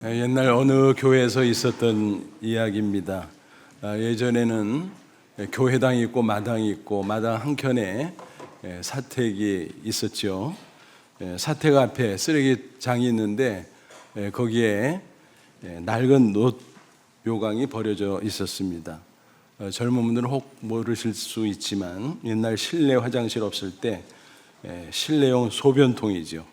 옛날 어느 교회에서 있었던 이야기입니다. 예전에는 교회당이 있고 마당이 있고 마당 한켠에 사택이 있었죠. 사택 앞에 쓰레기장이 있는데 거기에 낡은 놋 요강이 버려져 있었습니다. 젊은 분들은 혹 모르실 수 있지만 옛날 실내 화장실 없을 때 실내용 소변통이죠.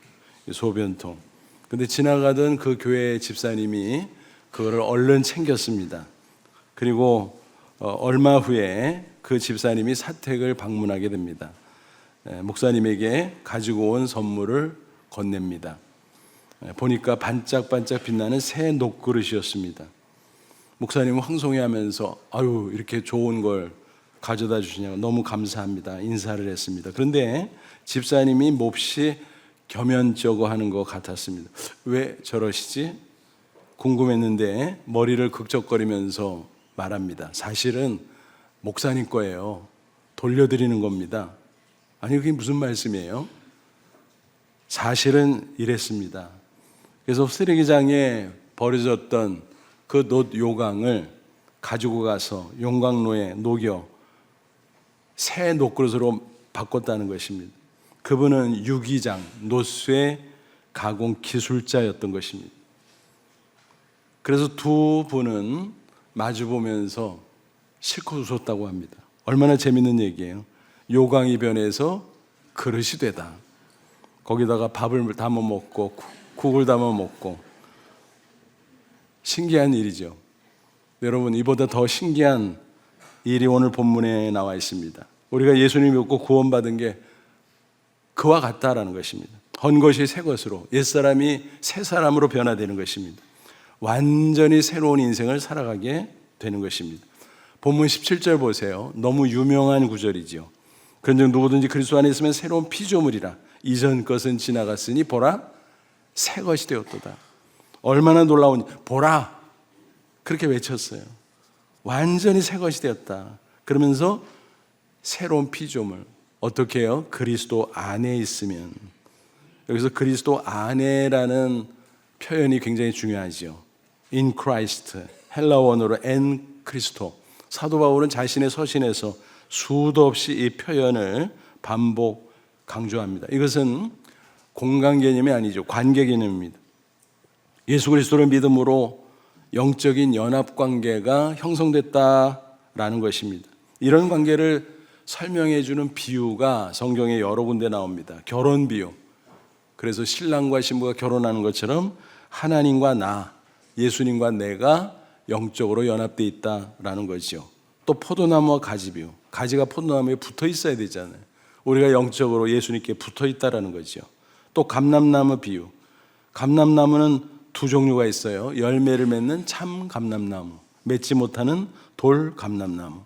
소변통. 근데 지나가던 그 교회 집사님이 그거를 얼른 챙겼습니다. 그리고 얼마 후에 그 집사님이 사택을 방문하게 됩니다. 목사님에게 가지고 온 선물을 건넵니다. 보니까 반짝반짝 빛나는 새 녹그릇이었습니다. 목사님은 황송해하면서 아유 이렇게 좋은 걸 가져다 주시냐고 너무 감사합니다 인사를 했습니다. 그런데 집사님이 몹시 겸연쩍어 하는 것 같았습니다. 왜 저러시지? 궁금했는데 머리를 극적거리면서 말합니다. 사실은 목사님 거예요. 돌려드리는 겁니다. 아니 그게 무슨 말씀이에요? 사실은 이랬습니다. 그래서 쓰레기장에 버려졌던 그 놋 요강을 가지고 가서 용광로에 녹여 새 녹그릇으로 바꿨다는 것입니다. 그분은 유기장, 놋쇠 가공 기술자였던 것입니다. 그래서 두 분은 마주보면서 실컷 웃었다고 합니다. 얼마나 재밌는 얘기예요. 요강이 변해서 그릇이 되다. 거기다가 밥을 담아 먹고 국을 담아 먹고 신기한 일이죠. 여러분 이보다 더 신기한 일이 오늘 본문에 나와 있습니다. 우리가 예수님 믿고 구원받은 게 그와 같다라는 것입니다. 헌 것이 새 것으로 옛사람이 새 사람으로 변화되는 것입니다. 완전히 새로운 인생을 살아가게 되는 것입니다. 본문 17절 보세요. 너무 유명한 구절이죠. 그런즉 누구든지 그리스도 안에 있으면 새로운 피조물이라 이전 것은 지나갔으니 보라 새 것이 되었도다. 얼마나 놀라운지 보라 그렇게 외쳤어요. 완전히 새 것이 되었다. 그러면서 새로운 피조물 어떻게 해요? 그리스도 안에 있으면. 여기서 그리스도 안에라는 표현이 굉장히 중요하죠. In Christ, 헬라 원어로 en Christo. 사도 바울은 자신의 서신에서 수도 없이 이 표현을 반복 강조합니다. 이것은 공간 개념이 아니죠. 관계 개념입니다. 예수 그리스도를 믿음으로 영적인 연합 관계가 형성됐다라는 것입니다. 이런 관계를 설명해 주는 비유가 성경에 여러 군데 나옵니다. 결혼 비유. 그래서 신랑과 신부가 결혼하는 것처럼 하나님과 나, 예수님과 내가 영적으로 연합되어 있다라는 거죠. 또 포도나무와 가지 비유. 가지가 포도나무에 붙어 있어야 되잖아요. 우리가 영적으로 예수님께 붙어 있다라는 거죠. 또 감람나무 비유. 감람나무는 두 종류가 있어요. 열매를 맺는 참 감람나무, 맺지 못하는 돌 감람나무.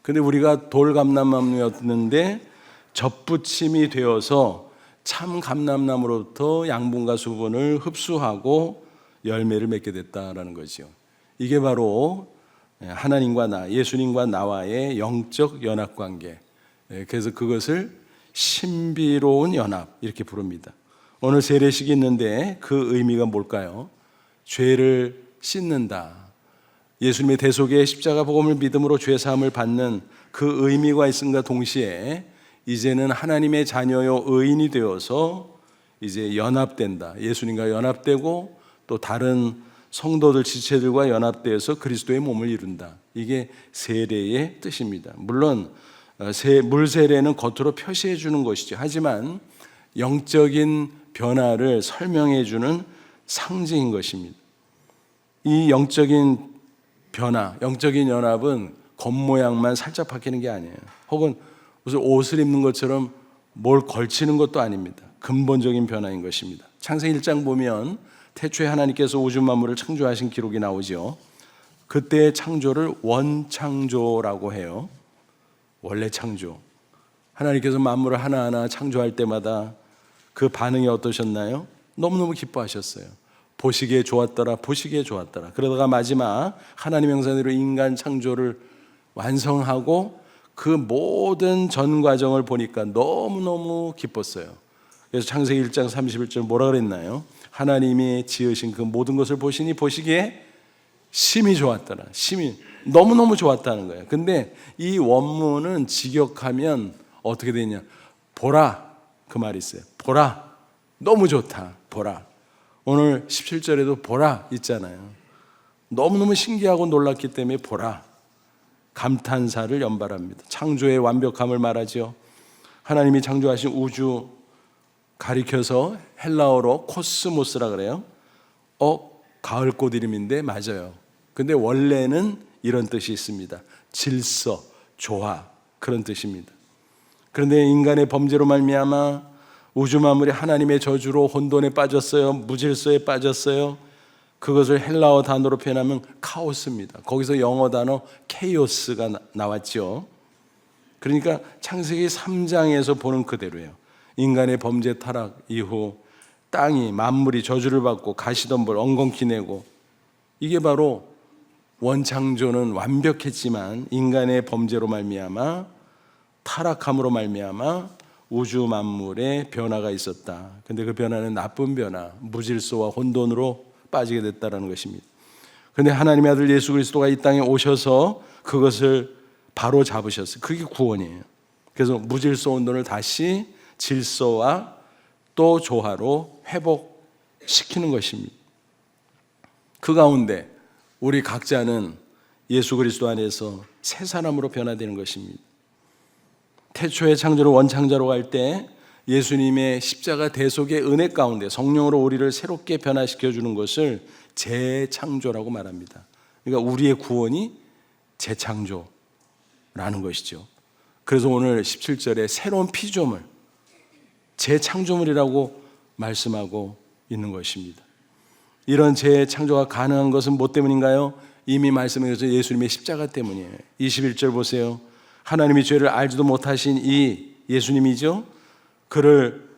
근데 우리가 돌 감람나무였는데 접붙임이 되어서 참 감람나무로부터 양분과 수분을 흡수하고 열매를 맺게 됐다라는 거죠. 이게 바로 하나님과 나, 예수님과 나와의 영적 연합 관계. 그래서 그것을 신비로운 연합 이렇게 부릅니다. 오늘 세례식이 있는데 그 의미가 뭘까요? 죄를 씻는다. 예수님의 대속의 십자가 복음을 믿음으로 죄 사함을 받는 그 의미가 있음과 동시에 이제는 하나님의 자녀요 의인이 되어서 이제 연합된다. 예수님과 연합되고 또 다른 성도들 지체들과 연합되어서 그리스도의 몸을 이룬다. 이게 세례의 뜻입니다. 물론 물 세례는 겉으로 표시해 주는 것이죠. 하지만 영적인 변화를 설명해 주는 상징인 것입니다. 이 영적인 변화, 영적인 연합은 겉모양만 살짝 바뀌는 게 아니에요. 혹은 무슨 옷을 입는 것처럼 뭘 걸치는 것도 아닙니다. 근본적인 변화인 것입니다. 창세기 1장 보면 태초에 하나님께서 우주 만물을 창조하신 기록이 나오죠. 그때의 창조를 원창조라고 해요. 원래 창조. 하나님께서 만물을 하나하나 창조할 때마다 그 반응이 어떠셨나요? 너무너무 기뻐하셨어요. 보시기에 좋았더라, 보시기에 좋았더라. 그러다가 마지막 하나님의 형상대로 인간 창조를 완성하고 그 모든 전 과정을 보니까 너무너무 기뻤어요. 그래서 창세기 1장 31절 뭐라 그랬나요? 하나님이 지으신 그 모든 것을 보시니 보시기에 심히 좋았더라. 심히 너무너무 좋았다는 거예요. 근데 이 원문은 직역하면 어떻게 되냐? 보라, 그 말이 있어요. 보라, 너무 좋다. 보라. 오늘 17절에도 보라 있잖아요. 너무너무 신기하고 놀랐기 때문에 보라, 감탄사를 연발합니다. 창조의 완벽함을 말하죠. 하나님이 창조하신 우주 가리켜서 헬라어로 코스모스라 그래요. 가을꽃 이름인데 맞아요. 근데 원래는 이런 뜻이 있습니다. 질서, 조화, 그런 뜻입니다. 그런데 인간의 범죄로 말미암아 우주 만물이 하나님의 저주로 혼돈에 빠졌어요. 무질서에 빠졌어요. 그것을 헬라어 단어로 표현하면 카오스입니다. 거기서 영어 단어 케이오스가 나왔죠. 그러니까 창세기 3장에서 보는 그대로예요. 인간의 범죄 타락 이후 땅이 만물이 저주를 받고 가시덤불 엉겅퀴 내고, 이게 바로 원창조는 완벽했지만 인간의 범죄로 말미암아 타락함으로 말미암아 우주 만물에 변화가 있었다. 근데 그 변화는 나쁜 변화, 무질서와 혼돈으로 빠지게 됐다는 것입니다. 그런데 하나님의 아들 예수 그리스도가 이 땅에 오셔서 그것을 바로 잡으셨어요. 그게 구원이에요. 그래서 무질서 혼돈을 다시 질서와 또 조화로 회복시키는 것입니다. 그 가운데 우리 각자는 예수 그리스도 안에서 새 사람으로 변화되는 것입니다. 태초의 창조를 원창자로 갈 때 예수님의 십자가 대속의 은혜 가운데 성령으로 우리를 새롭게 변화시켜 주는 것을 재창조라고 말합니다. 그러니까 우리의 구원이 재창조라는 것이죠. 그래서 오늘 17절에 새로운 피조물, 재창조물이라고 말씀하고 있는 것입니다. 이런 재창조가 가능한 것은 뭐 때문인가요? 이미 말씀해 주신 예수님의 십자가 때문이에요. 21절 보세요. 하나님이 죄를 알지도 못하신 이 예수님이죠. 그를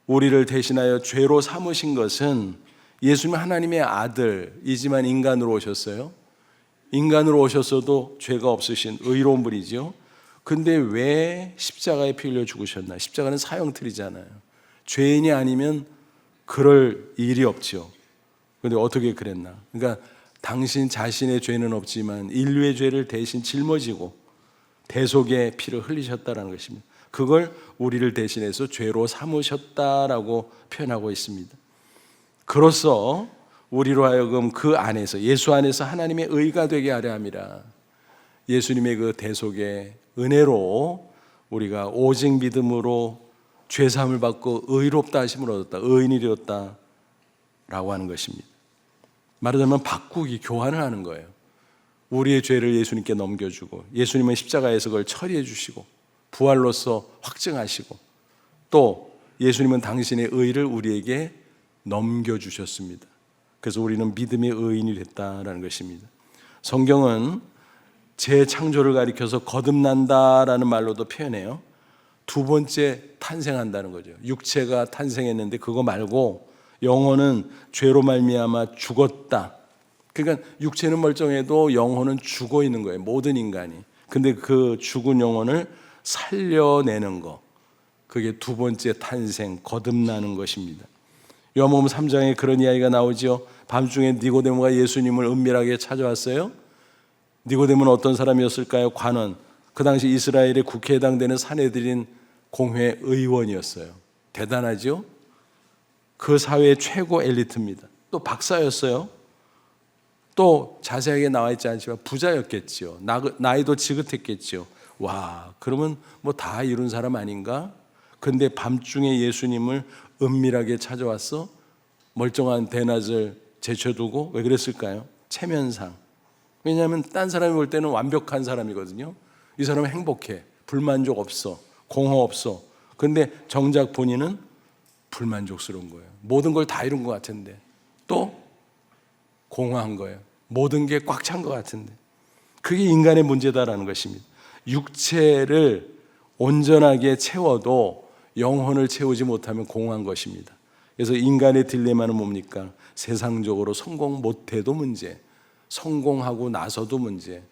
우리를 대신하여 죄로 삼으신 것은 예수님은 하나님의 아들이지만 인간으로 오셨어요. 인간으로 오셨어도 죄가 없으신 의로운 분이죠. 근데 왜 십자가에 피 흘려 죽으셨나? 십자가는 사형틀이잖아요. 죄인이 아니면 그럴 일이 없죠. 그런데 어떻게 그랬나? 그러니까 당신 자신의 죄는 없지만 인류의 죄를 대신 짊어지고 대속의 피를 흘리셨다는 것입니다. 그걸 우리를 대신해서 죄로 삼으셨다라고 표현하고 있습니다. 그로써 우리로 하여금 그 안에서, 예수 안에서 하나님의 의가 되게 하려 함이라. 예수님의 그 대속의 은혜로 우리가 오직 믿음으로 죄사함을 받고 의롭다 하심을 얻었다, 의인이 되었다 라고 하는 것입니다. 말하자면 바꾸기, 교환을 하는 거예요. 우리의 죄를 예수님께 넘겨주고 예수님은 십자가에서 그걸 처리해 주시고 부활로서 확증하시고 또 예수님은 당신의 의를 우리에게 넘겨주셨습니다. 그래서 우리는 믿음의 의인이 됐다라는 것입니다. 성경은 재창조를 가리켜서 거듭난다라는 말로도 표현해요. 두 번째 탄생한다는 거죠. 육체가 탄생했는데 그거 말고 영혼은 죄로 말미암아 죽었다. 그러니까 육체는 멀쩡해도 영혼은 죽어 있는 거예요. 모든 인간이. 근데 그 죽은 영혼을 살려내는 거, 그게 두 번째 탄생, 거듭나는 것입니다. 요한복음 3장에 그런 이야기가 나오죠. 밤중에 니고데모가 예수님을 은밀하게 찾아왔어요. 니고데모는 어떤 사람이었을까요? 관원. 그 당시 이스라엘의 국회에 해당되는 사내들인 공회 의원이었어요. 대단하죠? 그 사회의 최고 엘리트입니다. 또 박사였어요. 또 자세하게 나와 있지 않지만 부자였겠죠. 나이도 지긋했겠죠. 와, 그러면 뭐 다 이룬 사람 아닌가? 근데 밤중에 예수님을 은밀하게 찾아왔어? 멀쩡한 대낮을 제쳐두고. 왜 그랬을까요? 체면상. 왜냐하면 딴 사람이 볼 때는 완벽한 사람이거든요. 이 사람은 행복해, 불만족 없어, 공허 없어. 근데 정작 본인은 불만족스러운 거예요. 모든 걸 다 이룬 것 같은데 또 공허한 거예요. 모든 게 꽉 찬 것 같은데. 그게 인간의 문제다라는 것입니다. 육체를 온전하게 채워도 영혼을 채우지 못하면 공허한 것입니다. 그래서 인간의 딜레마는 뭡니까? 세상적으로 성공 못해도 문제, 성공하고 나서도 문제.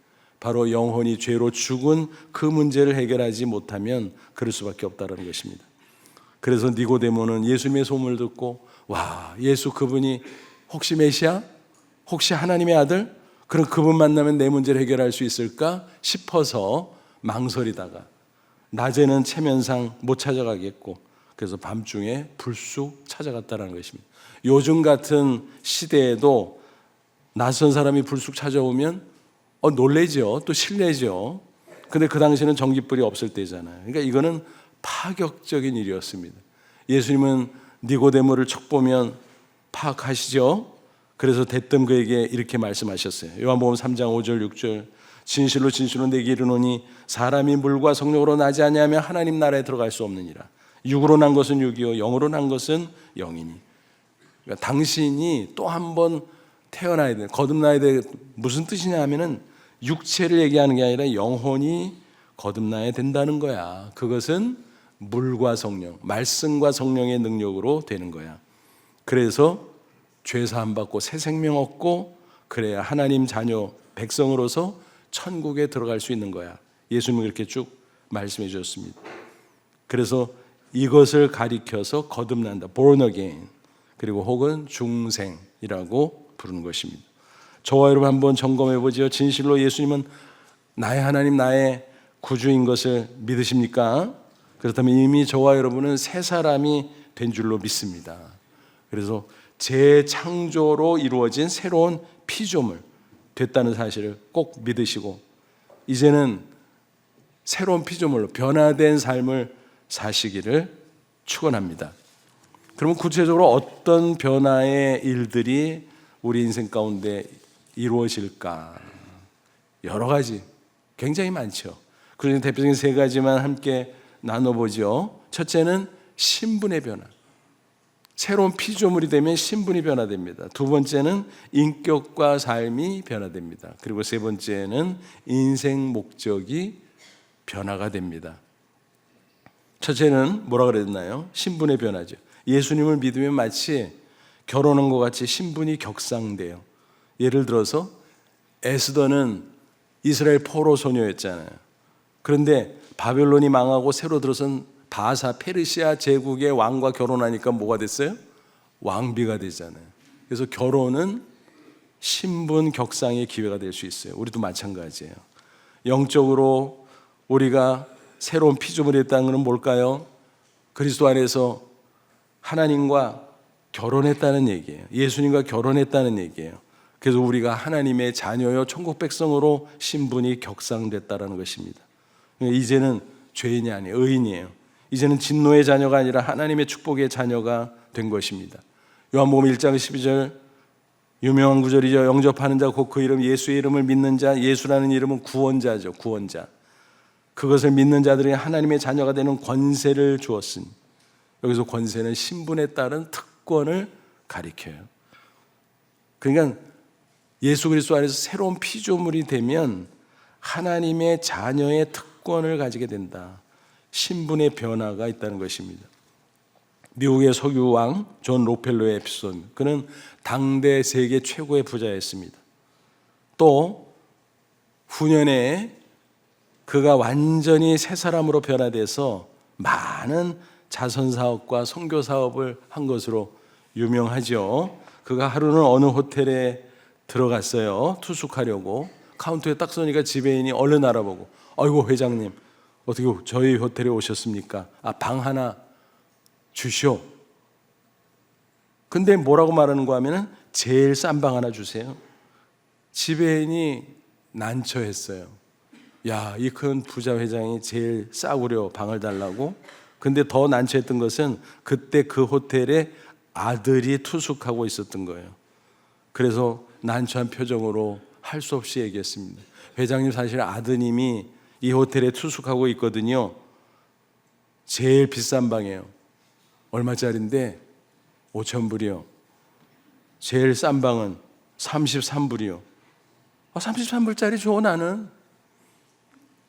바로 영혼이 죄로 죽은 그 문제를 해결하지 못하면 그럴 수밖에 없다는 것입니다. 그래서 니고데모는 예수님의 소문을 듣고 와, 예수 그분이 혹시 메시아? 혹시 하나님의 아들? 그럼 그분 만나면 내 문제를 해결할 수 있을까 싶어서 망설이다가 낮에는 체면상 못 찾아가겠고 그래서 밤중에 불쑥 찾아갔다는 것입니다. 요즘 같은 시대에도 낯선 사람이 불쑥 찾아오면 놀래죠. 또 실례죠. 근데 그 당시에는 전깃불이 없을 때잖아요. 그러니까 이거는 파격적인 일이었습니다. 예수님은 니고데모를 척 보면 파악하시죠. 그래서 대뜸 그에게 이렇게 말씀하셨어요. 요한복음 3장 5절 6절 진실로 진실로 내게 이르노니 사람이 물과 성령으로 나지 아니하면 하나님 나라에 들어갈 수 없느니라. 육으로 난 것은 육이요 영으로 난 것은 영이니. 그러니까 당신이 또 한 번 태어나야 돼. 거듭나야 돼. 무슨 뜻이냐 하면은 육체를 얘기하는 게 아니라 영혼이 거듭나야 된다는 거야. 그것은 물과 성령, 말씀과 성령의 능력으로 되는 거야. 그래서 죄 사함 받고 새 생명 얻고 그래야 하나님 자녀 백성으로서 천국에 들어갈 수 있는 거야. 예수님이 그렇게 쭉 말씀해 주셨습니다. 그래서 이것을 가리켜서 거듭난다, born again, 그리고 혹은 중생이라고 부르는 것입니다. 저와 여러분 한번 점검해 보죠. 진실로 예수님은 나의 하나님, 나의 구주인 것을 믿으십니까? 그렇다면 이미 저와 여러분은 새 사람이 된 줄로 믿습니다. 그래서 재창조로 이루어진 새로운 피조물 됐다는 사실을 꼭 믿으시고 이제는 새로운 피조물로 변화된 삶을 사시기를 축원합니다. 그러면 구체적으로 어떤 변화의 일들이 우리 인생 가운데 이루어질까? 여러 가지, 굉장히 많죠. 그중에 대표적인 세 가지만 함께 나눠보죠. 첫째는 신분의 변화. 새로운 피조물이 되면 신분이 변화됩니다. 두 번째는 인격과 삶이 변화됩니다. 그리고 세 번째는 인생 목적이 변화가 됩니다. 첫째는 뭐라 그랬나요? 신분의 변화죠. 예수님을 믿으면 마치 결혼한 것 같이 신분이 격상돼요. 예를 들어서 에스더는 이스라엘 포로 소녀였잖아요. 그런데 바벨론이 망하고 새로 들어선 바사 페르시아 제국의 왕과 결혼하니까 뭐가 됐어요? 왕비가 되잖아요. 그래서 결혼은 신분 격상의 기회가 될 수 있어요. 우리도 마찬가지예요. 영적으로 우리가 새로운 피조물이 됐다는 것은 뭘까요? 그리스도 안에서 하나님과 결혼했다는 얘기예요. 예수님과 결혼했다는 얘기예요. 그래서 우리가 하나님의 자녀요 천국 백성으로 신분이 격상됐다는 것입니다. 이제는 죄인이 아니에요. 의인이에요. 이제는 진노의 자녀가 아니라 하나님의 축복의 자녀가 된 것입니다. 요한복음 1장 12절 유명한 구절이죠. 영접하는 자 곧 그 이름 예수의 이름을 믿는 자, 예수라는 이름은 구원자죠. 구원자. 그것을 믿는 자들이 하나님의 자녀가 되는 권세를 주었으니 여기서 권세는 신분에 따른 특권을 가리켜요. 그러니까 예수 그리스도 안에서 새로운 피조물이 되면 하나님의 자녀의 특권을 가지게 된다. 신분의 변화가 있다는 것입니다. 미국의 석유왕 존 록펠러의 에피소드. 그는 당대 세계 최고의 부자였습니다. 또 후년에 그가 완전히 새 사람으로 변화돼서 많은 자선사업과 선교사업을 한 것으로 유명하죠. 그가 하루는 어느 호텔에 들어갔어요. 투숙하려고. 카운터에 딱 서니까 지배인이 얼른 알아보고 아이고 회장님 어떻게 저희 호텔에 오셨습니까? 방 하나 주시오. 근데 뭐라고 말하는 거 하면은 제일 싼 방 하나 주세요. 지배인이 난처했어요. 야, 이 큰 부자 회장이 제일 싸구려 방을 달라고? 근데 더 난처했던 것은 그때 그 호텔에 아들이 투숙하고 있었던 거예요. 그래서 난처한 표정으로 할 수 없이 얘기했습니다. 회장님 사실 아드님이 이 호텔에 투숙하고 있거든요. 제일 비싼 방이에요. 얼마짜린데? 5,000불이요. 제일 싼 방은 33불이요. 33불짜리 줘 나는.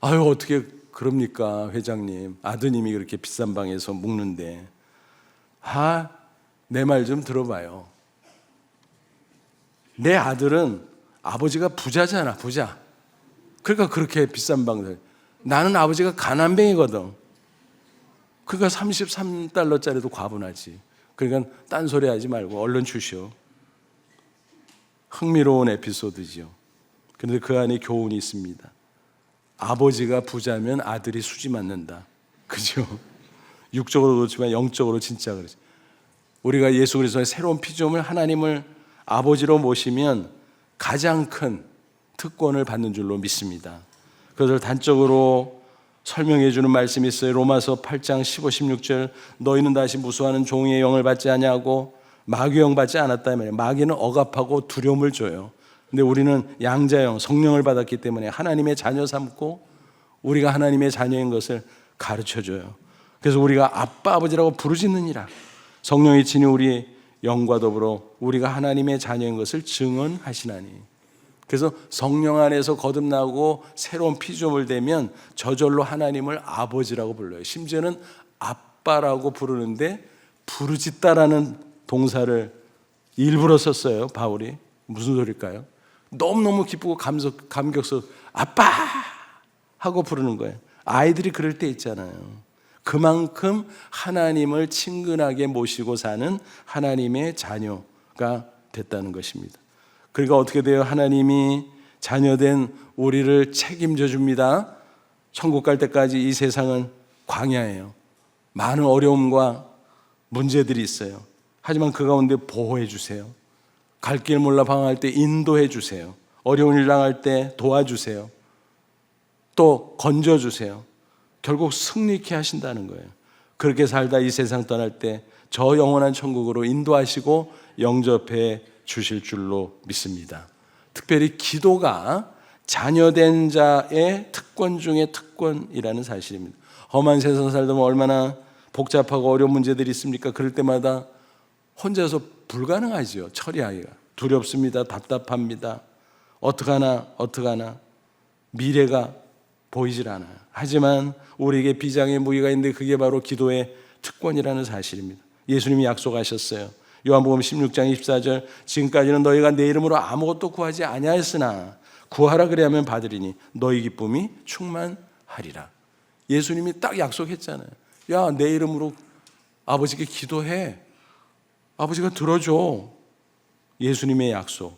아유 어떻게 그럽니까 회장님. 아드님이 그렇게 비싼 방에서 묵는데. 내 말 좀 들어봐요. 내 아들은 아버지가 부자잖아. 부자. 그러니까 그렇게 비싼 방들. 나는 아버지가 가난뱅이거든. 그러니까 33달러짜리도 과분하지. 그러니까 딴소리 하지 말고 얼른 주시오. 흥미로운 에피소드지요. 그런데 그 안에 교훈이 있습니다. 아버지가 부자면 아들이 수지 맞는다. 그죠? 육적으로 그렇지만 영적으로 진짜 그렇지. 우리가 예수 그리스도의 새로운 피조물 하나님을 아버지로 모시면 가장 큰 특권을 받는 줄로 믿습니다. 그것을 단적으로 설명해 주는 말씀이 있어요. 로마서 8장 15, 16절 너희는 다시 무수하는 종의 영을 받지 아니하고 마귀의 영 받지 않았다 말이에요. 마귀는 억압하고 두려움을 줘요. 근데 우리는 양자영 성령을 받았기 때문에 하나님의 자녀 삼고 우리가 하나님의 자녀인 것을 가르쳐줘요. 그래서 우리가 아빠 아버지라고 부르짖느니라. 성령이 친히 우리 영과 더불어 우리가 하나님의 자녀인 것을 증언하시나니. 그래서 성령 안에서 거듭나고 새로운 피조물 되면 저절로 하나님을 아버지라고 불러요. 심지어는 아빠라고 부르는데 부르짖다라는 동사를 일부러 썼어요. 바울이. 무슨 소리일까요? 너무너무 기쁘고 감격스러워 아빠 하고 부르는 거예요. 아이들이 그럴 때 있잖아요. 그만큼 하나님을 친근하게 모시고 사는 하나님의 자녀가 됐다는 것입니다. 그러니까 어떻게 돼요? 하나님이 자녀된 우리를 책임져 줍니다. 천국 갈 때까지 이 세상은 광야예요. 많은 어려움과 문제들이 있어요. 하지만 그 가운데 보호해 주세요. 갈 길 몰라 방황할 때 인도해 주세요. 어려운 일 당할 때 도와주세요. 또 건져주세요. 결국 승리케 하신다는 거예요. 그렇게 살다 이 세상 떠날 때 저 영원한 천국으로 인도하시고 영접해 주실 줄로 믿습니다. 특별히 기도가 자녀된 자의 특권 중의 특권이라는 사실입니다. 험한 세상 살다 보면 얼마나 복잡하고 어려운 문제들이 있습니까? 그럴 때마다 혼자서 불가능하죠. 처리하기가. 두렵습니다. 답답합니다. 어떡하나 미래가 보이질 않아요. 하지만 우리에게 비장의 무기가 있는데 그게 바로 기도의 특권이라는 사실입니다. 예수님이 약속하셨어요. 요한복음 16장 24절 지금까지는 너희가 내 이름으로 아무것도 구하지 아니하였으나 구하라 그리하면 받으리니 너희 기쁨이 충만하리라. 예수님이 딱 약속했잖아요. 야, 내 이름으로 아버지께 기도해. 아버지가 들어줘. 예수님의 약속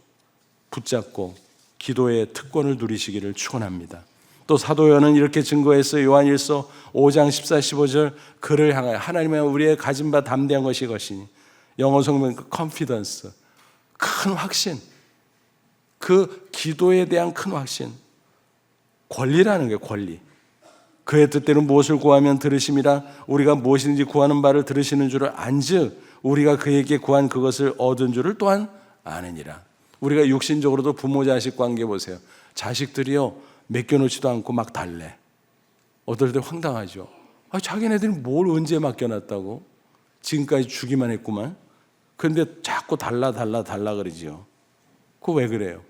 붙잡고 기도의 특권을 누리시기를 축원합니다. 또 사도 요한은 이렇게 증거했어요. 요한일서 5장 14, 15절 그를 향하여 하나님은 우리의 가진 바 담대한 것이 것이니 영어 성경 confidence 큰 확신 그 기도에 대한 큰 확신 권리라는 거예요. 권리. 그의 뜻대로 무엇을 구하면 들으심이라 우리가 무엇이든지 구하는 바를 들으시는 줄을 안즉 우리가 그에게 구한 그것을 얻은 줄을 또한 아느니라. 우리가 육신적으로도 부모 자식 관계 보세요. 자식들이요 맡겨놓지도 않고 막 달래. 어떨 때 황당하죠. 자기네들이 뭘 언제 맡겨놨다고 지금까지 주기만 했구만. 그런데 자꾸 달라 그러지요. 그거 왜 그래요?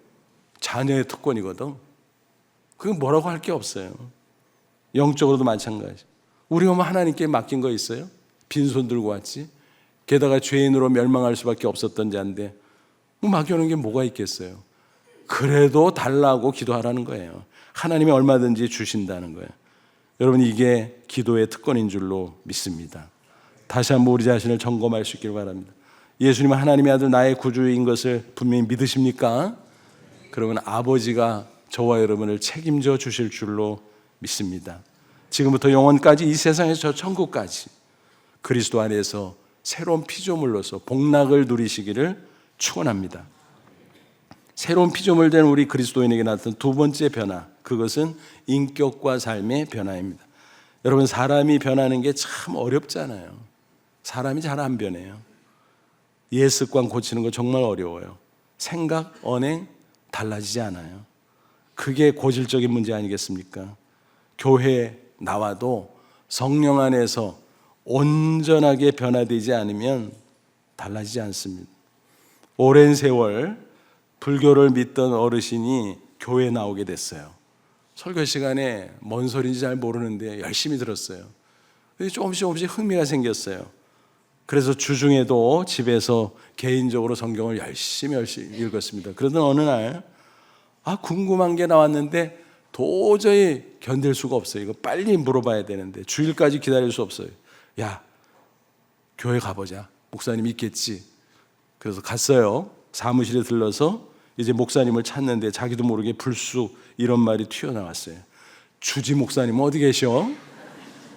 자녀의 특권이거든. 그건 뭐라고 할 게 없어요. 영적으로도 마찬가지. 우리가 뭐 하나님께 맡긴 거 있어요? 빈손 들고 왔지. 게다가 죄인으로 멸망할 수밖에 없었던 자인데 뭐 맡겨놓은 게 뭐가 있겠어요? 그래도 달라고 기도하라는 거예요. 하나님이 얼마든지 주신다는 거예요. 여러분 이게 기도의 특권인 줄로 믿습니다. 다시 한번 우리 자신을 점검할 수 있기를 바랍니다. 예수님은 하나님의 아들 나의 구주인 것을 분명히 믿으십니까? 그러면 아버지가 저와 여러분을 책임져 주실 줄로 믿습니다. 지금부터 영원까지 이 세상에서 저 천국까지 그리스도 안에서 새로운 피조물로서 복락을 누리시기를 축원합니다. 새로운 피조물 된 우리 그리스도인에게 나타난 두 번째 변화, 그것은 인격과 삶의 변화입니다. 여러분 사람이 변하는 게 참 어렵잖아요. 사람이 잘 안 변해요. 옛 습관 고치는 거 정말 어려워요. 생각, 언행 달라지지 않아요. 그게 고질적인 문제 아니겠습니까? 교회에 나와도 성령 안에서 온전하게 변화되지 않으면 달라지지 않습니다. 오랜 세월 불교를 믿던 어르신이 교회에 나오게 됐어요. 설교 시간에 뭔 소리인지 잘 모르는데 열심히 들었어요. 조금씩 흥미가 생겼어요. 그래서 주중에도 집에서 개인적으로 성경을 열심히 읽었습니다. 그러던 어느 날 궁금한 게 나왔는데 도저히 견딜 수가 없어요. 이거 빨리 물어봐야 되는데 주일까지 기다릴 수 없어요. 야, 교회 가보자. 목사님 있겠지. 그래서 갔어요. 사무실에 들러서 이제 목사님을 찾는데 자기도 모르게 불쑥 이런 말이 튀어나왔어요. 주지 목사님 어디 계셔?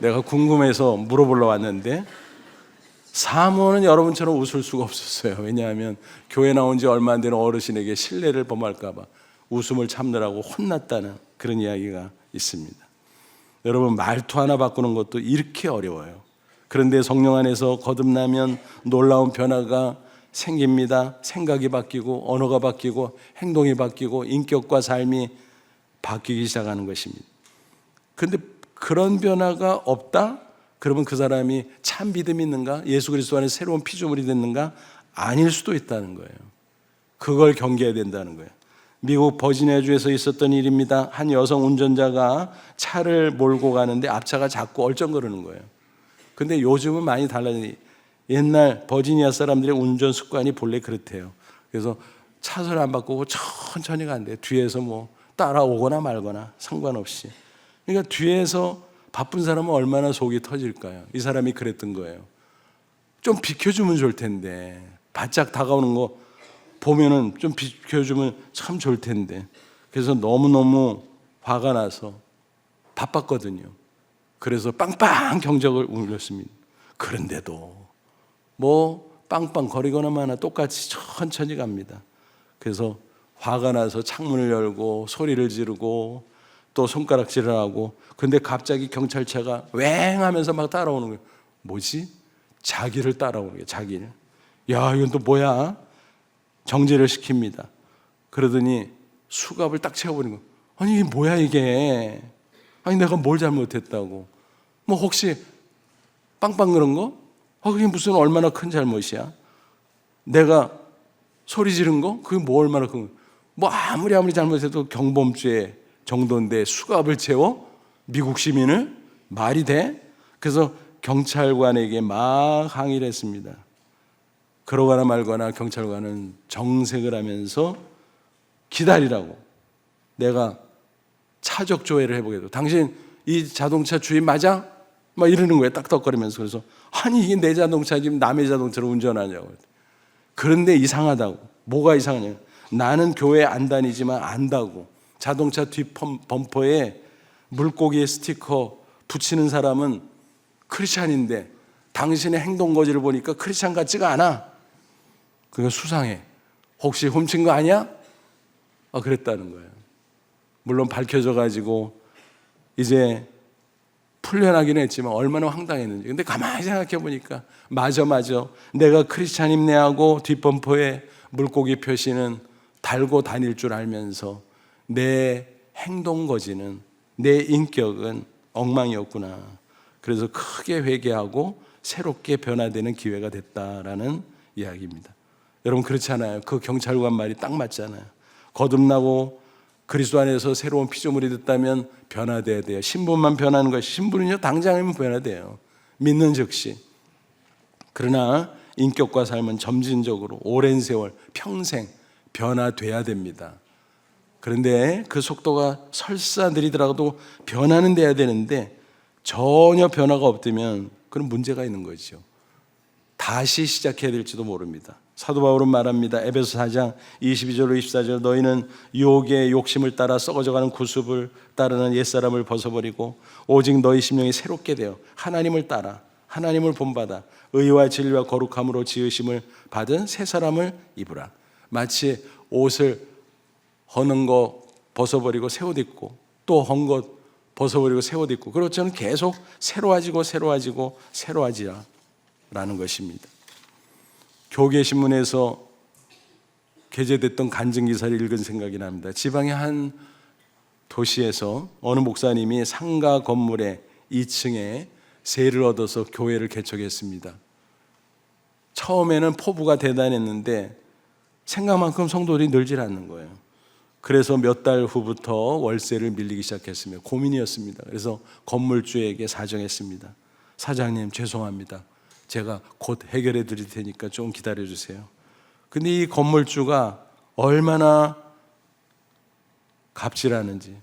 내가 궁금해서 물어보러 왔는데, 사모는 여러분처럼 웃을 수가 없었어요. 왜냐하면 교회 나온 지 얼마 안 되는 어르신에게 신뢰를 범할까 봐 웃음을 참느라고 혼났다는 그런 이야기가 있습니다. 여러분, 말투 하나 바꾸는 것도 이렇게 어려워요. 그런데 성령 안에서 거듭나면 놀라운 변화가 생깁니다. 생각이 바뀌고 언어가 바뀌고 행동이 바뀌고 인격과 삶이 바뀌기 시작하는 것입니다. 그런데 그런 변화가 없다? 그러면 그 사람이 참 믿음이 있는가? 예수 그리스도 안에 새로운 피조물이 됐는가? 아닐 수도 있다는 거예요. 그걸 경계해야 된다는 거예요. 미국 버지니아주에서 있었던 일입니다. 한 여성 운전자가 차를 몰고 가는데 앞차가 자꾸 얼쩡거리는 거예요. 근데 요즘은 많이 달라졌어요. 옛날 버지니아 사람들의 운전 습관이 본래 그렇대요. 그래서 차선을 안 바꾸고 천천히 간대. 뒤에서 뭐 따라오거나 말거나 상관없이. 그러니까 뒤에서 바쁜 사람은 얼마나 속이 터질까요? 이 사람이 그랬던 거예요. 좀 비켜주면 좋을 텐데, 바짝 다가오는 거 보면은 좀 비켜주면 참 좋을 텐데. 그래서 너무너무 화가 나서 바빴거든요. 그래서 빵빵 경적을 울렸습니다. 그런데도 뭐 빵빵 거리거나 마나 똑같이 천천히 갑니다. 그래서 화가 나서 창문을 열고 소리를 지르고 또 손가락질을 하고, 근데 갑자기 경찰차가 웽 하면서 막 따라오는 거예요. 뭐지? 자기를 따라오는 거예요. 자기를. 야, 이건 또 뭐야? 정지를 시킵니다. 그러더니 수갑을 딱 채워버리는 거예요. 아니 이게 뭐야 이게? 아니 내가 뭘 잘못했다고? 뭐 혹시 빵빵 그런 거? 그게 무슨 얼마나 큰 잘못이야? 내가 소리 지른 거? 그게 뭐 얼마나 큰 거? 뭐 아무리 잘못해도 경범죄 정도인데 수갑을 채워? 미국 시민을? 말이 돼? 그래서 경찰관에게 막 항의를 했습니다. 그러거나 말거나 경찰관은 정색을 하면서 기다리라고, 내가 차적 조회를 해보겠다고. 당신 이 자동차 주인 맞아? 막 이러는 거예요. 딱딱거리면서. 그래서 아니 이게 내 자동차 지금 남의 자동차로 운전하냐고. 그런데 이상하다고. 뭐가 이상하냐? 나는 교회 안 다니지만 안다고. 자동차 뒷 범퍼에 물고기 스티커 붙이는 사람은 크리스찬인데 당신의 행동 거지를 보니까 크리스찬 같지가 않아. 그거 수상해. 혹시 훔친 거 아니야? 그랬다는 거예요. 물론 밝혀져 가지고 이제 풀려나기는 했지만 얼마나 황당했는지. 근데 가만히 생각해 보니까 맞아. 내가 크리스찬임네 하고 뒷범퍼에 물고기 표시는 달고 다닐 줄 알면서 내 행동 거지는, 내 인격은 엉망이었구나. 그래서 크게 회개하고 새롭게 변화되는 기회가 됐다라는 이야기입니다. 여러분 그렇지 않아요? 그 경찰관 말이 딱 맞잖아요. 거듭나고 그리스도 안에서 새로운 피조물이 됐다면 변화돼야 돼요. 신분만 변하는 것이, 신분은요 당장이면 변화돼요. 믿는 즉시. 그러나 인격과 삶은 점진적으로 오랜 세월, 평생 변화돼야 됩니다. 그런데 그 속도가 설사 느리더라도 변화는 돼야 되는데 전혀 변화가 없다면 그런 문제가 있는 거죠. 다시 시작해야 될지도 모릅니다. 사도 바울은 말합니다. 에베소 4장 22절로 24절, 너희는 유혹의 욕심을 따라 썩어져가는 구습을 따르는 옛사람을 벗어버리고 오직 너희 심령이 새롭게 되어 하나님을 따라, 하나님을 본받아 의와 진리와 거룩함으로 지으심을 받은 새 사람을 입으라. 마치 옷을 허는 거 벗어버리고 새 옷 입고, 또 헌 것 벗어버리고 새 옷 입고, 그렇죠. 저는 계속 새로워지고 새로워지라는 것입니다. 교계신문에서 게재됐던 간증기사를 읽은 생각이 납니다. 지방의 한 도시에서 어느 목사님이 상가 건물의 2층에 세를 얻어서 교회를 개척했습니다. 처음에는 포부가 대단했는데 생각만큼 성도들이 늘질 않는 거예요. 그래서 몇 달 후부터 월세를 밀리기 시작했으며 고민이었습니다. 그래서 건물주에게 사정했습니다. 사장님 죄송합니다. 제가 곧 해결해 드릴 테니까 좀 기다려 주세요. 근데 이 건물주가 얼마나 갑질하는지,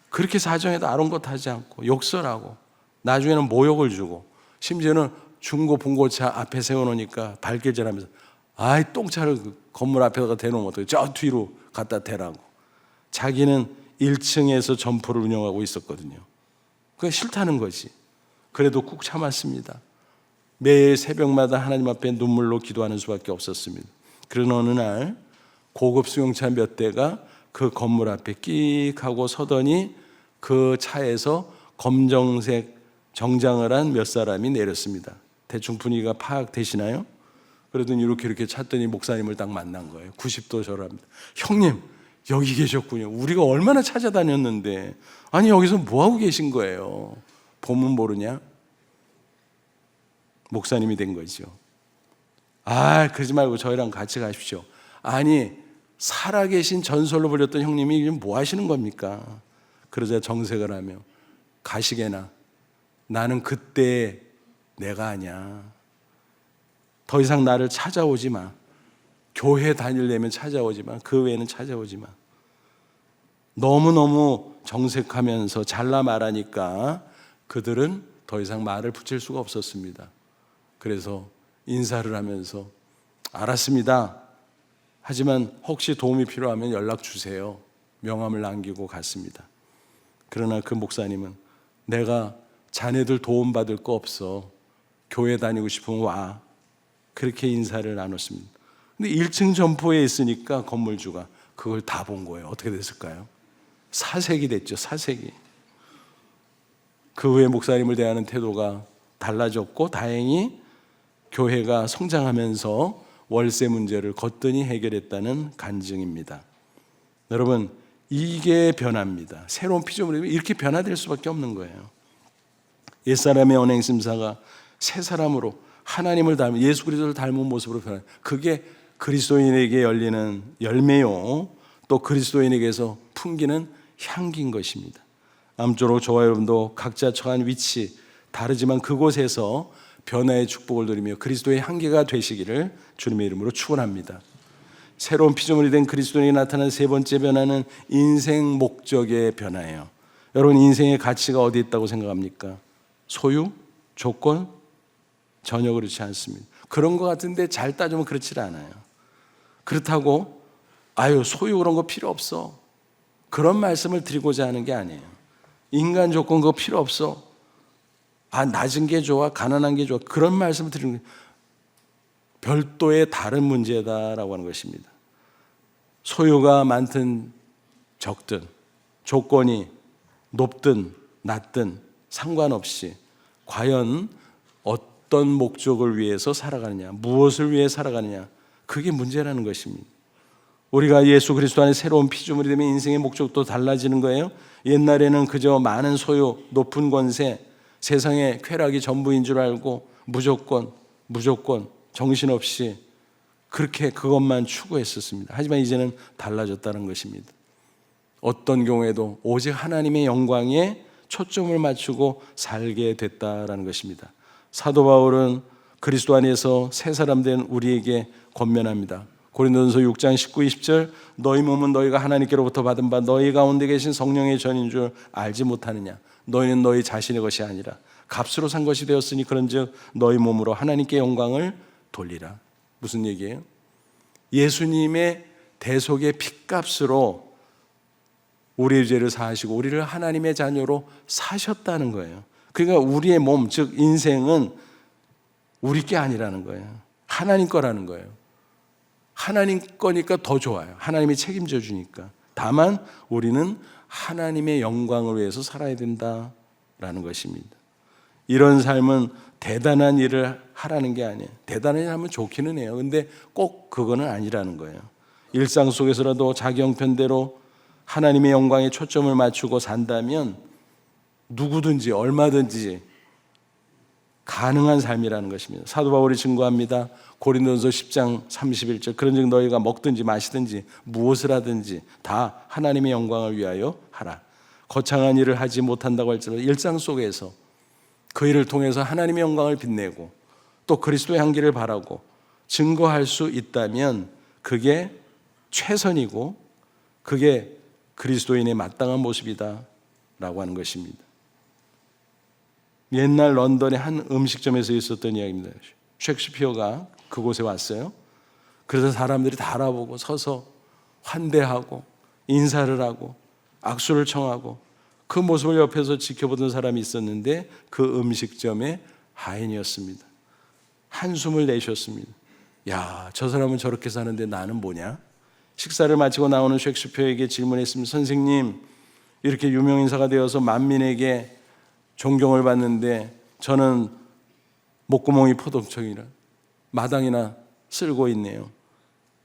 그렇게 사정해도 아랑곳하지 않고 욕설하고 나중에는 모욕을 주고 심지어는 중고 봉고차 앞에 세워놓으니까 발길질하면서 아이 똥차를 그 건물 앞에다가 대놓으면 어떡해, 저 뒤로 갖다 대라고. 자기는 1층에서 점포를 운영하고 있었거든요. 그게 싫다는 거지. 그래도 꾹 참았습니다. 매일 새벽마다 하나님 앞에 눈물로 기도하는 수밖에 없었습니다. 그런 어느 날 고급 승용차 몇 대가 그 건물 앞에 끽 하고 서더니 그 차에서 검정색 정장을 한 몇 사람이 내렸습니다. 대충 분위기가 파악되시나요? 그러더니 이렇게 찾더니 목사님을 딱 만난 거예요. 90도 절합니다. 형님, 여기 계셨군요. 우리가 얼마나 찾아다녔는데 아니 여기서 뭐하고 계신 거예요? 보면 모르냐? 목사님이 된 거죠. 아, 그러지 말고 저희랑 같이 가십시오. 아니, 살아계신 전설로 불렸던 형님이 지금 뭐 하시는 겁니까? 그러자 정색을 하며 가시게나, 나는 그때 내가 아니야. 더 이상 나를 찾아오지 마. 교회 다니려면 찾아오지 마. 그 외에는 찾아오지 마. 너무너무 정색하면서 잘라 말하니까 그들은 더 이상 말을 붙일 수가 없었습니다. 그래서 인사를 하면서 알았습니다. 하지만 혹시 도움이 필요하면 연락 주세요. 명함을 남기고 갔습니다. 그러나 그 목사님은 내가 자네들 도움받을 거 없어. 교회 다니고 싶으면 와. 그렇게 인사를 나눴습니다. 근데 1층 점포에 있으니까 건물주가 그걸 다 본 거예요. 어떻게 됐을까요? 사색이 됐죠. 사색이. 그 후에 목사님을 대하는 태도가 달라졌고 다행히 교회가 성장하면서 월세 문제를 거뜬히 해결했다는 간증입니다. 여러분, 이게 변화입니다. 새로운 피조물이 이렇게 변화될 수밖에 없는 거예요. 옛사람의 언행심사가 새 사람으로 하나님을 닮은 예수 그리스도를 닮은 모습으로 변화해요. 그게 그리스도인에게 열리는 열매요, 또 그리스도인에게서 풍기는 향기인 것입니다. 아무쪼록 저와 여러분도 각자 처한 위치 다르지만 그곳에서 변화의 축복을 누리며 그리스도의 향기가 되시기를 주님의 이름으로 축원합니다. 새로운 피조물이 된 그리스도인에게 나타난 세 번째 변화는 인생 목적의 변화예요. 여러분, 인생의 가치가 어디 있다고 생각합니까? 소유? 조건? 전혀 그렇지 않습니다. 그런 것 같은데 잘 따지면 그렇지 않아요. 그렇다고 소유 그런 거 필요 없어, 그런 말씀을 드리고자 하는 게 아니에요. 인간 조건 그거 필요 없어, 낮은 게 좋아, 가난한 게 좋아, 그런 말씀을 드리는 거예요. 별도의 다른 문제다라고 하는 것입니다. 소유가 많든 적든, 조건이 높든 낮든 상관없이 과연 어떤 목적을 위해서 살아가느냐, 무엇을 위해 살아가느냐, 그게 문제라는 것입니다. 우리가 예수 그리스도 안에 새로운 피조물이 되면 인생의 목적도 달라지는 거예요. 옛날에는 그저 많은 소유, 높은 권세, 세상의 쾌락이 전부인 줄 알고 무조건 정신없이 그렇게 그것만 추구했었습니다. 하지만 이제는 달라졌다는 것입니다. 어떤 경우에도 오직 하나님의 영광에 초점을 맞추고 살게 됐다라는 것입니다. 사도 바울은 그리스도 안에서 새 사람 된 우리에게 권면합니다. 고린도전서 6장 19, 20절, 너희 몸은 너희가 하나님께로부터 받은 바 너희 가운데 계신 성령의 전인 줄 알지 못하느냐. 너희는 너희 자신의 것이 아니라 값으로 산 것이 되었으니 그런즉 너희 몸으로 하나님께 영광을 돌리라. 무슨 얘기예요? 예수님의 대속의 핏값으로 우리의 죄를 사하시고 우리를 하나님의 자녀로 사셨다는 거예요. 그러니까 우리의 몸, 즉 인생은 우리 게 아니라는 거예요. 하나님 거라는 거예요. 하나님 거니까 더 좋아요. 하나님이 책임져 주니까. 다만 우리는 하나님의 영광을 위해서 살아야 된다라는 것입니다. 이런 삶은 대단한 일을 하라는 게 아니에요. 대단한 일 하면 좋기는 해요. 근데 꼭 그거는 아니라는 거예요. 일상 속에서라도 자기 형편대로 하나님의 영광에 초점을 맞추고 산다면 누구든지 얼마든지 가능한 삶이라는 것입니다. 사도 바울이 증거합니다. 고린도전서 10장 31절, 그런즉 너희가 먹든지 마시든지 무엇을 하든지 다 하나님의 영광을 위하여 하라. 거창한 일을 하지 못한다고 할지라도 일상 속에서 그 일을 통해서 하나님의 영광을 빛내고 또 그리스도의 향기를 바라고 증거할 수 있다면 그게 최선이고 그게 그리스도인의 마땅한 모습이다 라고 하는 것입니다. 옛날 런던의 한 음식점에서 있었던 이야기입니다. 셰익스피어가 그곳에 왔어요. 그래서 사람들이 다 알아보고 서서 환대하고 인사를 하고 악수를 청하고 그 모습을 옆에서 지켜보던 사람이 있었는데 그 음식점의 하인이었습니다. 한숨을 내셨습니다. 야, 저 사람은 저렇게 사는데 나는 뭐냐? 식사를 마치고 나오는 셰익스피어에게 질문했습니다. 선생님, 이렇게 유명인사가 되어서 만민에게 존경을 받는데 저는 목구멍이 포동청이라 마당이나 쓸고 있네요.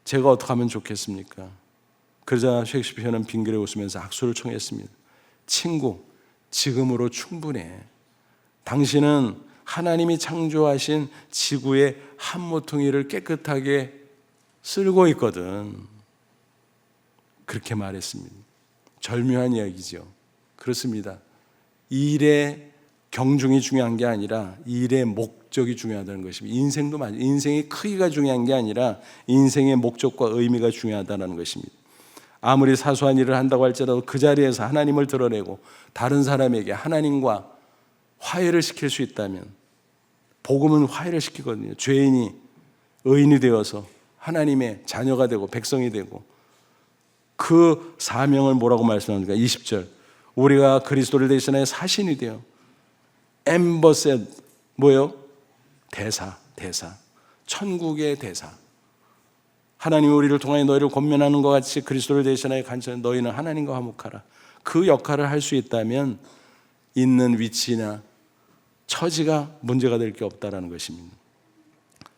제가 어떻게 하면 좋겠습니까? 그러자 셰익스피어는 빙그레 웃으면서 악수를 청했습니다. 친구, 지금으로 충분해. 당신은 하나님이 창조하신 지구의 한 모퉁이를 깨끗하게 쓸고 있거든. 그렇게 말했습니다. 절묘한 이야기죠. 그렇습니다. 일의 경중이 중요한 게 아니라 일의 목적이 중요하다는 것입니다. 인생도 맞아요. 인생의 크기가 중요한 게 아니라 인생의 목적과 의미가 중요하다는 것입니다. 아무리 사소한 일을 한다고 할지라도 그 자리에서 하나님을 드러내고 다른 사람에게 하나님과 화해를 시킬 수 있다면, 복음은 화해를 시키거든요. 죄인이 의인이 되어서 하나님의 자녀가 되고 백성이 되고, 그 사명을 뭐라고 말씀합니까? 20절, 우리가 그리스도를 대신하여 사신이 되어 엠버셋, 뭐예요? 대사, 천국의 대사. 하나님이 우리를 통하여 너희를 권면하는 것 같이 그리스도를 대신하여 간청하여 너희는 하나님과 화목하라. 그 역할을 할 수 있다면 있는 위치나 처지가 문제가 될 게 없다라는 것입니다.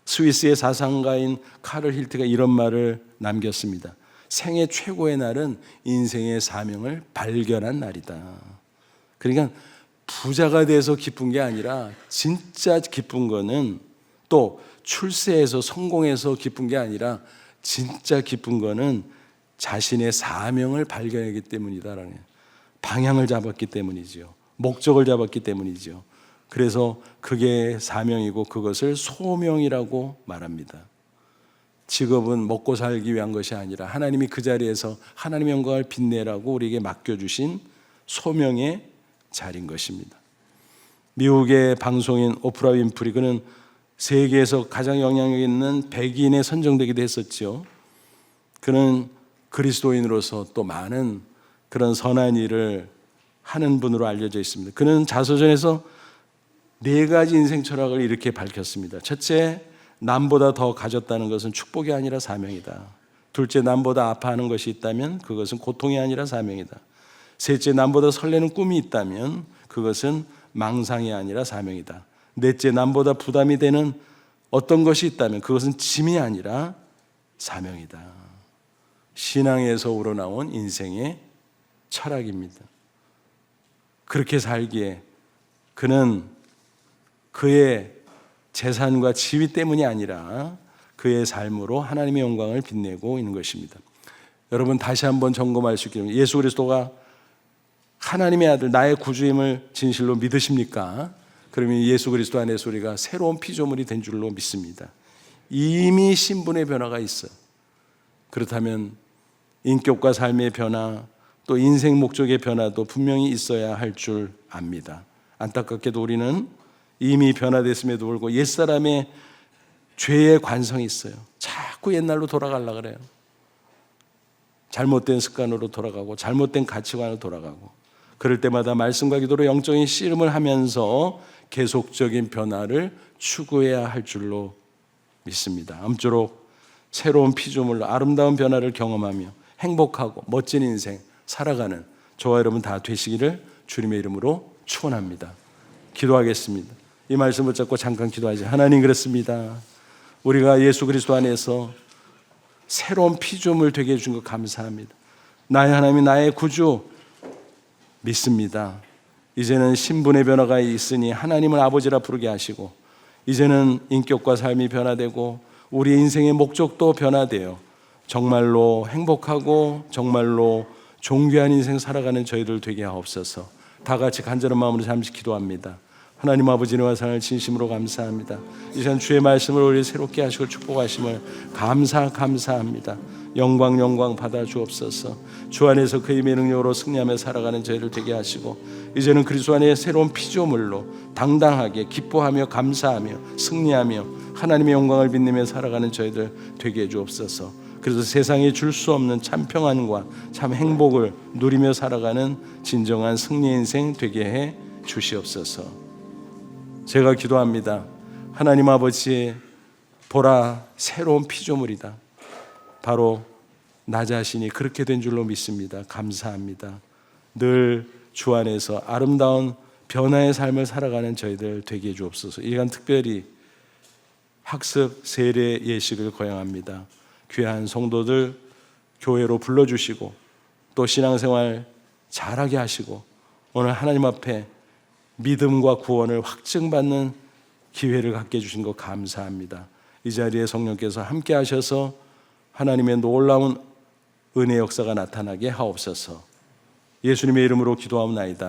스위스의 사상가인 카를 힐트가 이런 말을 남겼습니다. 생애 최고의 날은 인생의 사명을 발견한 날이다. 그러니까 부자가 돼서 기쁜 게 아니라, 진짜 기쁜 거는, 또 출세해서 성공해서 기쁜 게 아니라 진짜 기쁜 거는 자신의 사명을 발견하기 때문이다라는, 방향을 잡았기 때문이죠. 목적을 잡았기 때문이죠. 그래서 그게 사명이고 그것을 소명이라고 말합니다. 직업은 먹고 살기 위한 것이 아니라 하나님이 그 자리에서 하나님의 영광을 빛내라고 우리에게 맡겨주신 소명의 자리인 것입니다. 미국의 방송인 오프라 윈프리, 그는 세계에서 가장 영향력 있는 백인에 선정되기도 했었죠. 그는 그리스도인으로서 또 많은 그런 선한 일을 하는 분으로 알려져 있습니다. 그는 자서전에서 4가지 인생 철학을 이렇게 밝혔습니다. 첫째, 남보다 더 가졌다는 것은 축복이 아니라 사명이다. 둘째, 남보다 아파하는 것이 있다면 그것은 고통이 아니라 사명이다. 셋째, 남보다 설레는 꿈이 있다면 그것은 망상이 아니라 사명이다. 넷째, 남보다 부담이 되는 어떤 것이 있다면 그것은 짐이 아니라 사명이다. 신앙에서 우러나온 인생의 철학입니다. 그렇게 살기에 그는 그의 재산과 지위 때문이 아니라 그의 삶으로 하나님의 영광을 빛내고 있는 것입니다. 여러분, 다시 한번 점검할 수 있기를, 예수 그리스도가 하나님의 아들, 나의 구주임을 진실로 믿으십니까? 그러면 예수 그리스도 안에서 우리가 새로운 피조물이 된 줄로 믿습니다. 이미 신분의 변화가 있어요. 그렇다면 인격과 삶의 변화, 또 인생 목적의 변화도 분명히 있어야 할 줄 압니다. 안타깝게도 우리는 이미 변화됐음에도 불구하고 옛사람의 죄의 관성이 있어요. 자꾸 옛날로 돌아가려고 그래요. 잘못된 습관으로 돌아가고 잘못된 가치관으로 돌아가고, 그럴 때마다 말씀과 기도로 영적인 씨름을 하면서 계속적인 변화를 추구해야 할 줄로 믿습니다. 아무쪼록 새로운 피조물로 아름다운 변화를 경험하며 행복하고 멋진 인생 살아가는 저와 여러분 다 되시기를 주님의 이름으로 축원합니다. 기도하겠습니다. 이 말씀 붙잡고 잠깐 기도하죠. 하나님, 그렇습니다. 우리가 예수 그리스도 안에서 새로운 피조물 되게 해준 것 감사합니다. 나의 하나님이 나의 구주 믿습니다. 이제는 신분의 변화가 있으니 하나님을 아버지라 부르게 하시고, 이제는 인격과 삶이 변화되고 우리 인생의 목적도 변화되어 정말로 행복하고 정말로 존귀한 인생 살아가는 저희들 되게 하옵소서. 다 같이 간절한 마음으로 잠시 기도합니다. 하나님 아버지의 와상을 진심으로 감사합니다. 이 시간 주의 말씀을 우리 새롭게 하시고 축복하심을 감사합니다. 영광 받아 주옵소서. 주 안에서 그 힘의 능력으로 승리하며 살아가는 저희를 되게 하시고, 이제는 그리스도 안에 새로운 피조물로 당당하게 기뻐하며 감사하며 승리하며 하나님의 영광을 빛내며 살아가는 저희들 되게 해 주옵소서. 그래서 세상에 줄 수 없는 참 평안과 참 행복을 누리며 살아가는 진정한 승리 인생 되게 해 주시옵소서. 제가 기도합니다. 하나님 아버지, 보라, 새로운 피조물이다. 바로 나 자신이 그렇게 된 줄로 믿습니다. 감사합니다. 늘 주 안에서 아름다운 변화의 삶을 살아가는 저희들 되게 해 주옵소서. 이 시간 특별히 학습 세례 예식을 거행합니다. 귀한 성도들 교회로 불러주시고 또 신앙생활 잘하게 하시고 오늘 하나님 앞에 믿음과 구원을 확증받는 기회를 갖게 해주신 것 감사합니다. 이 자리에 성령께서 함께 하셔서 하나님의 놀라운 은혜 역사가 나타나게 하옵소서. 예수님의 이름으로 기도하옵나이다.